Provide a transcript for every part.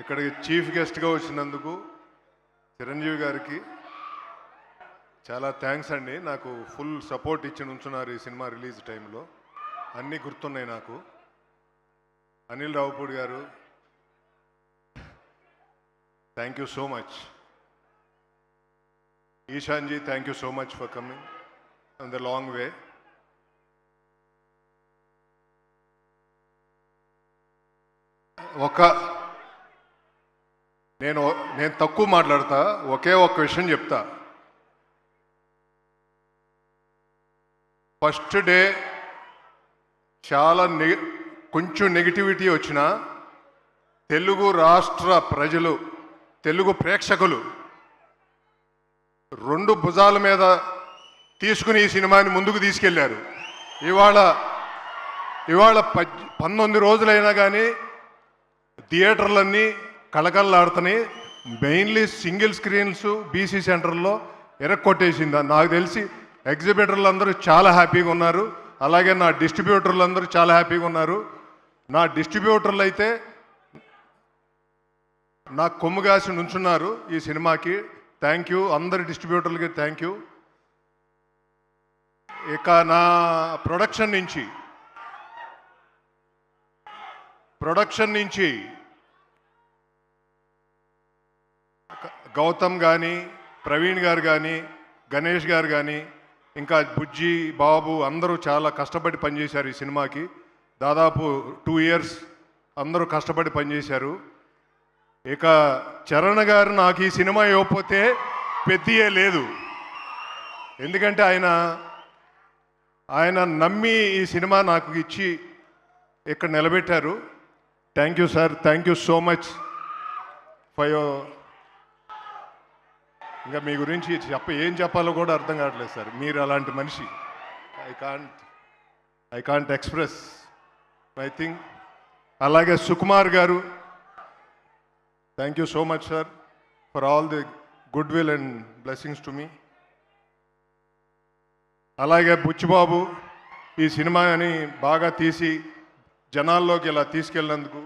ఇక్కడికి చీఫ్ గెస్ట్గా వచ్చినందుకు చిరంజీవి గారికి చాలా థ్యాంక్స్ అండి. నాకు ఫుల్ సపోర్ట్ ఇచ్చి ఉంచున్నారు ఈ సినిమా రిలీజ్ టైంలో. అన్నీ గుర్తున్నాయి నాకు. అనిల్ రావుపూడి గారు, thank you so much. Ishanji, thank you so much for coming on the long way. నేను తక్కువ మాట్లాడతా, ఒకే ఒక్క విషయం చెప్తా. ఫస్ట్ డే చాలా కొంచెం నెగిటివిటీ వచ్చినా తెలుగు రాష్ట్ర ప్రజలు, తెలుగు ప్రేక్షకులు రెండు భుజాల మీద తీసుకుని ఈ సినిమాని ముందుకు తీసుకెళ్లారు. ఇవాళ 19 రోజులైనా కానీ థియేటర్లన్నీ కళకళలాడుతున్నాయి. మెయిన్లీ సింగిల్ స్క్రీన్స్ బీసీ సెంటర్లో ఎరక్కొట్టేసింది. నాకు తెలిసి ఎగ్జిబిటర్లు అందరూ చాలా హ్యాపీగా ఉన్నారు. అలాగే నా డిస్ట్రిబ్యూటర్లు అందరూ చాలా హ్యాపీగా ఉన్నారు. నా డిస్ట్రిబ్యూటర్లు అయితే నాకు కొమ్ముగాసి నుంచున్నారు ఈ సినిమాకి. థ్యాంక్ యూ అందరి డిస్ట్రిబ్యూటర్లకి, థ్యాంక్ యూ. ఇక నా ప్రొడక్షన్ నుంచి గౌతమ్ కానీ, ప్రవీణ్ గారు కానీ, గణేష్ గారు కానీ, ఇంకా బుజ్జి బాబు అందరూ చాలా కష్టపడి పనిచేశారు ఈ సినిమాకి. దాదాపు 2 years అందరూ కష్టపడి పనిచేశారు. ఇక చరణ్ గారు నాకు ఈ సినిమా ఇవ్వకపోతే పెద్దయే లేదు. ఎందుకంటే ఆయన నమ్మి ఈ సినిమా నాకు ఇచ్చి ఇక్కడ నిలబెట్టారు. Thank you sir, thank you so much for your. ఇంకా మీ గురించి ఏం చెప్పాలో కూడా అర్థం కావట్లేదు సార్. మీరు అలాంటి మనిషి. I can't express I think. అలాగే సుకుమార్ గారు, thank you so much sir for all the good will and blessings to me. అలాగే బుచ్చిబాబు ఈ సినిమాని బాగా తీసి జనాల్లోకి ఇలా తీసుకెళ్ళినందుకు.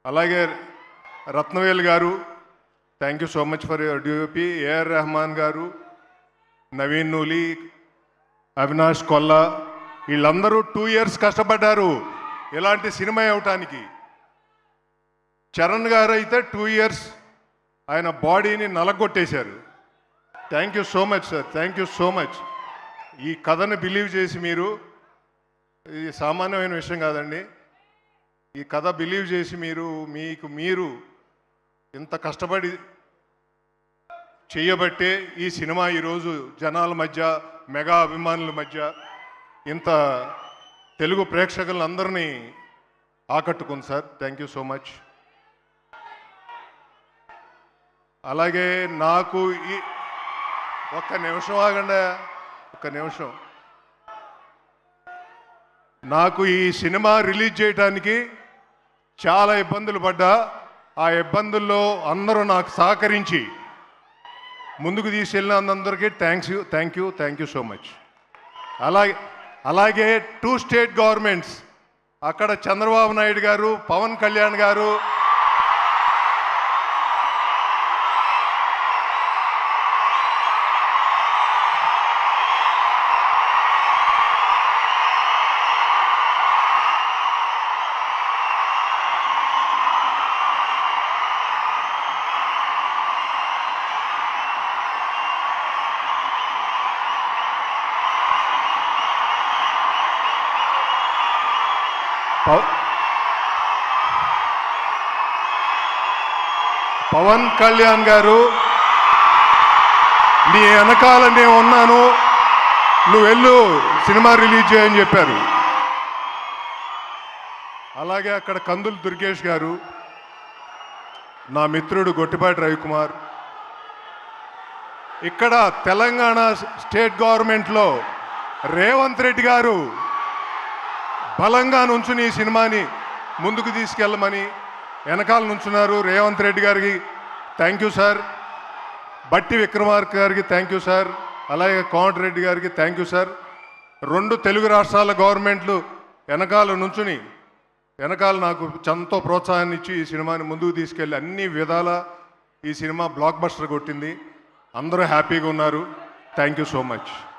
అలాగే Rathnavel garu, thank you so much for your DOP. AR Rahman garu, Naveen Nooli, Avinash Kolla, వీళ్ళందరూ 2 years కష్టపడ్డారు ఇలాంటి సినిమా ఇవ్వటానికి. చరణ్ గారు అయితే 2 years ఆయన బాడీని నలగొట్టేశారు. Thank you so much sir, thank you so much. ఈ కథను బిలీవ్ చేసి మీరు, ఇది సామాన్యమైన విషయం కాదండి, ఈ కథ బిలీవ్ చేసి మీరు ఇంత కష్టపడి చేయబట్టే ఈ సినిమా ఈరోజు జనాల మధ్య, మెగా అభిమానుల మధ్య ఇంత తెలుగు ప్రేక్షకులందరినీ ఆకట్టుకుంది sir. Thank you so much. అలాగే నాకు ఒక్క నిమిషం ఆగండి, ఒక్క నిమిషం. నాకు ఈ సినిమా రిలీజ్ చేయడానికి చాలా ఇబ్బందులు పడ్డా, ఆ ఇబ్బందుల్లో అందరూ నాకు సహకరించి ముందుకు తీసుకెళ్ళినందరికీ థ్యాంక్ యూ సో మచ్. అలాగే 2 state governments, అక్కడ చంద్రబాబు నాయుడు గారు, పవన్ కళ్యాణ్ గారు, పవన్ కళ్యాణ్ గారు, నీ వెనకాల నేను ఉన్నాను, నువ్వు వెళ్ళు సినిమా రిలీజ్ చేయని చెప్పారు. అలాగే అక్కడ కందులు దుర్గేష్ గారు, నా మిత్రుడు గొట్టిపాటి రవికుమార్, ఇక్కడ తెలంగాణ స్టేట్ గవర్నమెంట్లో రేవంత్ రెడ్డి గారు బలంగా నుంచుని ఈ సినిమాని ముందుకు తీసుకెళ్ళమని వెనకాల నుంచున్నారు. రేవంత్ రెడ్డి గారికి థ్యాంక్ యూ సార్. బట్టి విక్రమార్క గారికి థ్యాంక్ యూ సార్. అలాగే కోమటిరెడ్డి గారికి థ్యాంక్ యూ సార్. 2 తెలుగు రాష్ట్రాల గవర్నమెంట్లు వెనకాల నుంచుని వెనకాల నాకు ఎంతో ప్రోత్సాహాన్ని ఇచ్చి ఈ సినిమాని ముందుకు తీసుకెళ్ళి అన్ని విధాల ఈ సినిమా బ్లాక్ బస్టర్ కొట్టింది. అందరూ హ్యాపీగా ఉన్నారు. Thank you so much.